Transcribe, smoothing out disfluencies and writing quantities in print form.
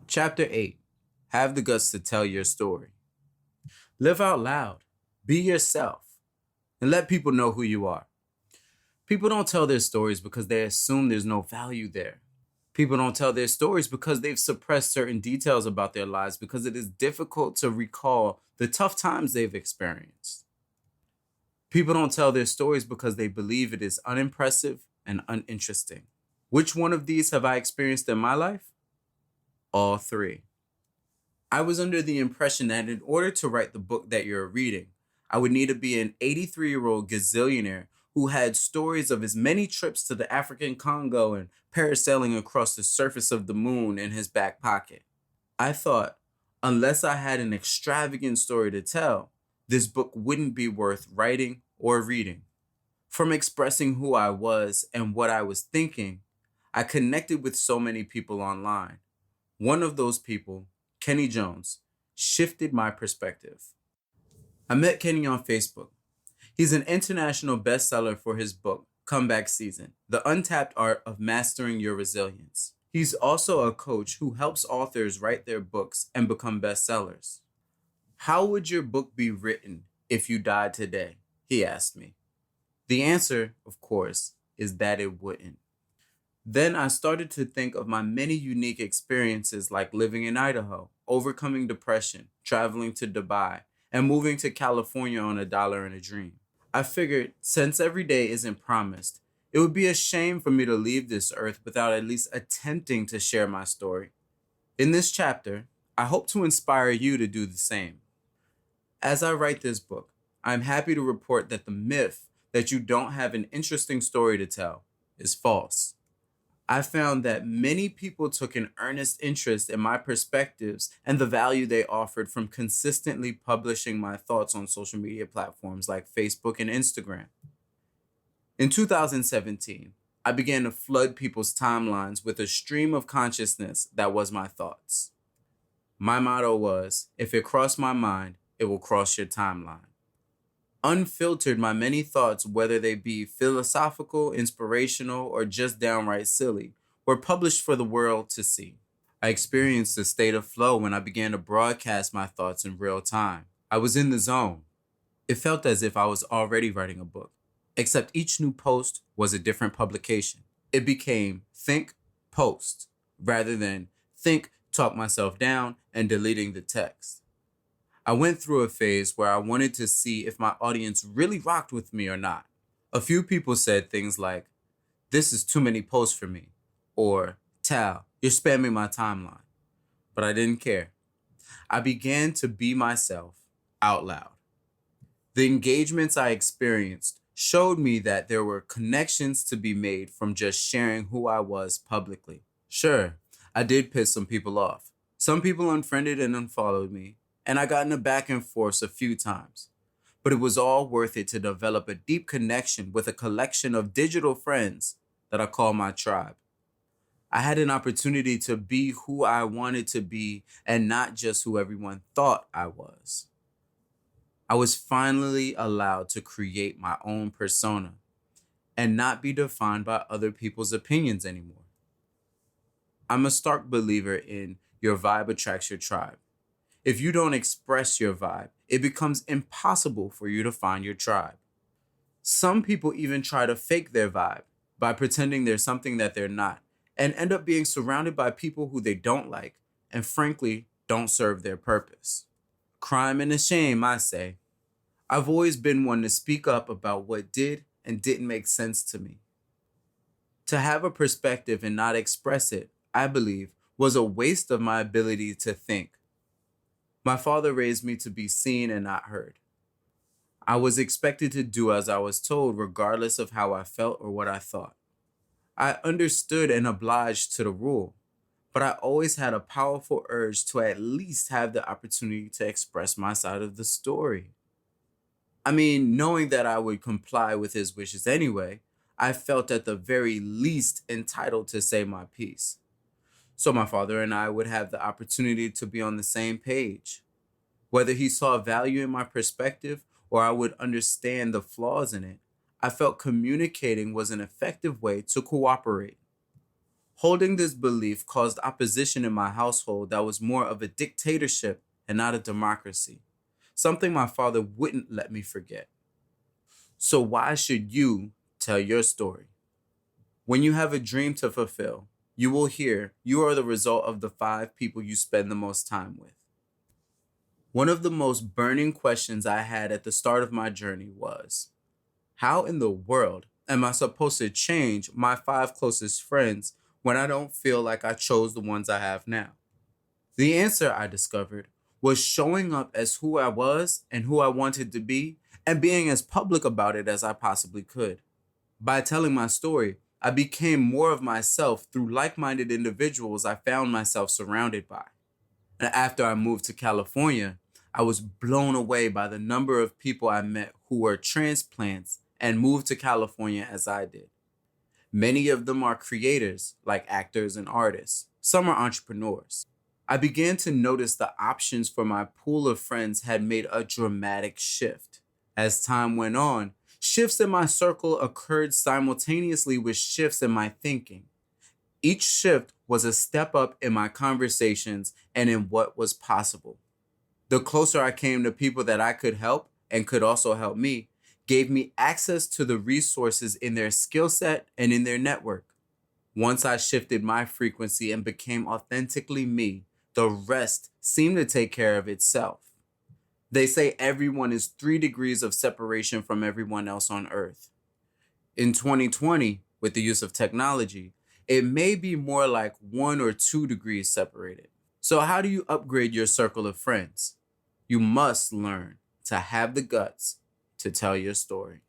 Chapter 8. Have the guts to tell your story. Live out loud. Be yourself. And let people know who you are. People don't tell their stories because they assume there's no value there. People don't tell their stories because they've suppressed certain details about their lives because it is difficult to recall the tough times they've experienced. People don't tell their stories because they believe it is unimpressive and uninteresting. Which one of these have I experienced in my life? All three. I was under the impression that in order to write the book that you're reading, I would need to be an 83-year-old gazillionaire who had stories of his many trips to the African Congo and parasailing across the surface of the moon in his back pocket. I thought, unless I had an extravagant story to tell, this book wouldn't be worth writing or reading. From expressing who I was and what I was thinking, I connected with so many people online. One of those people, Kenny Jones, shifted my perspective. I met Kenny on Facebook. He's an international bestseller for his book, Comeback Season, The Untapped Art of Mastering Your Resilience. He's also a coach who helps authors write their books and become bestsellers. How would your book be written if you died today? He asked me. The answer, of course, is that it wouldn't. Then I started to think of my many unique experiences like living in Idaho, overcoming depression, traveling to Dubai, and moving to California on $1 and a dream. I figured since every day isn't promised, it would be a shame for me to leave this earth without at least attempting to share my story. In this chapter, I hope to inspire you to do the same. As I write this book, I'm happy to report that the myth that you don't have an interesting story to tell is false. I found that many people took an earnest interest in my perspectives and the value they offered from consistently publishing my thoughts on social media platforms like Facebook and Instagram. In 2017, I began to flood people's timelines with a stream of consciousness that was my thoughts. My motto was, if it crossed my mind, it will cross your timeline. Unfiltered, my many thoughts, whether they be philosophical, inspirational, or just downright silly, were published for the world to see. I experienced a state of flow when I began to broadcast my thoughts in real time. I was in the zone. It felt as if I was already writing a book, except each new post was a different publication. It became think, post, rather than think, talk myself down, and deleting the text. I went through a phase where I wanted to see if my audience really rocked with me or not. A few people said things like, "This is too many posts for me," or "Tal, you're spamming my timeline." But I didn't care. I began to be myself out loud. The engagements I experienced showed me that there were connections to be made from just sharing who I was publicly. Sure, I did piss some people off. Some people unfriended and unfollowed me, and I got in a back and forth a few times. But it was all worth it to develop a deep connection with a collection of digital friends that I call my tribe. I had an opportunity to be who I wanted to be and not just who everyone thought I was. I was finally allowed to create my own persona and not be defined by other people's opinions anymore. I'm a stark believer in your vibe attracts your tribe. If you don't express your vibe, it becomes impossible for you to find your tribe. Some people even try to fake their vibe by pretending they're something that they're not and end up being surrounded by people who they don't like and frankly don't serve their purpose. Crime and a shame, I say. I've always been one to speak up about what did and didn't make sense to me. To have a perspective and not express it, I believe, was a waste of my ability to think. My father raised me to be seen and not heard. I was expected to do as I was told, regardless of how I felt or what I thought. I understood and obliged to the rule, but I always had a powerful urge to at least have the opportunity to express my side of the story. Knowing that I would comply with his wishes anyway, I felt at the very least entitled to say my piece. So my father and I would have the opportunity to be on the same page. Whether he saw value in my perspective or I would understand the flaws in it, I felt communicating was an effective way to cooperate. Holding this belief caused opposition in my household that was more of a dictatorship and not a democracy, something my father wouldn't let me forget. So, why should you tell your story? When you have a dream to fulfill, you will hear you are the result of the 5 people you spend the most time with. One of the most burning questions I had at the start of my journey was, how in the world am I supposed to change my 5 closest friends when I don't feel like I chose the ones I have now? The answer, I discovered, was showing up as who I was and who I wanted to be and being as public about it as I possibly could. By telling my story, I became more of myself through like-minded individuals I found myself surrounded by. And after I moved to California, I was blown away by the number of people I met who were transplants and moved to California as I did. Many of them are creators, like actors and artists. Some are entrepreneurs. I began to notice the options for my pool of friends had made a dramatic shift. As time went on, shifts in my circle occurred simultaneously with shifts in my thinking. Each shift was a step up in my conversations and in what was possible. The closer I came to people that I could help and could also help me, gave me access to the resources in their skill set and in their network. Once I shifted my frequency and became authentically me, the rest seemed to take care of itself. They say everyone is 3 degrees of separation from everyone else on Earth. In 2020, with the use of technology, it may be more like 1 or 2 degrees separated. So how do you upgrade your circle of friends? You must learn to have the guts to tell your story.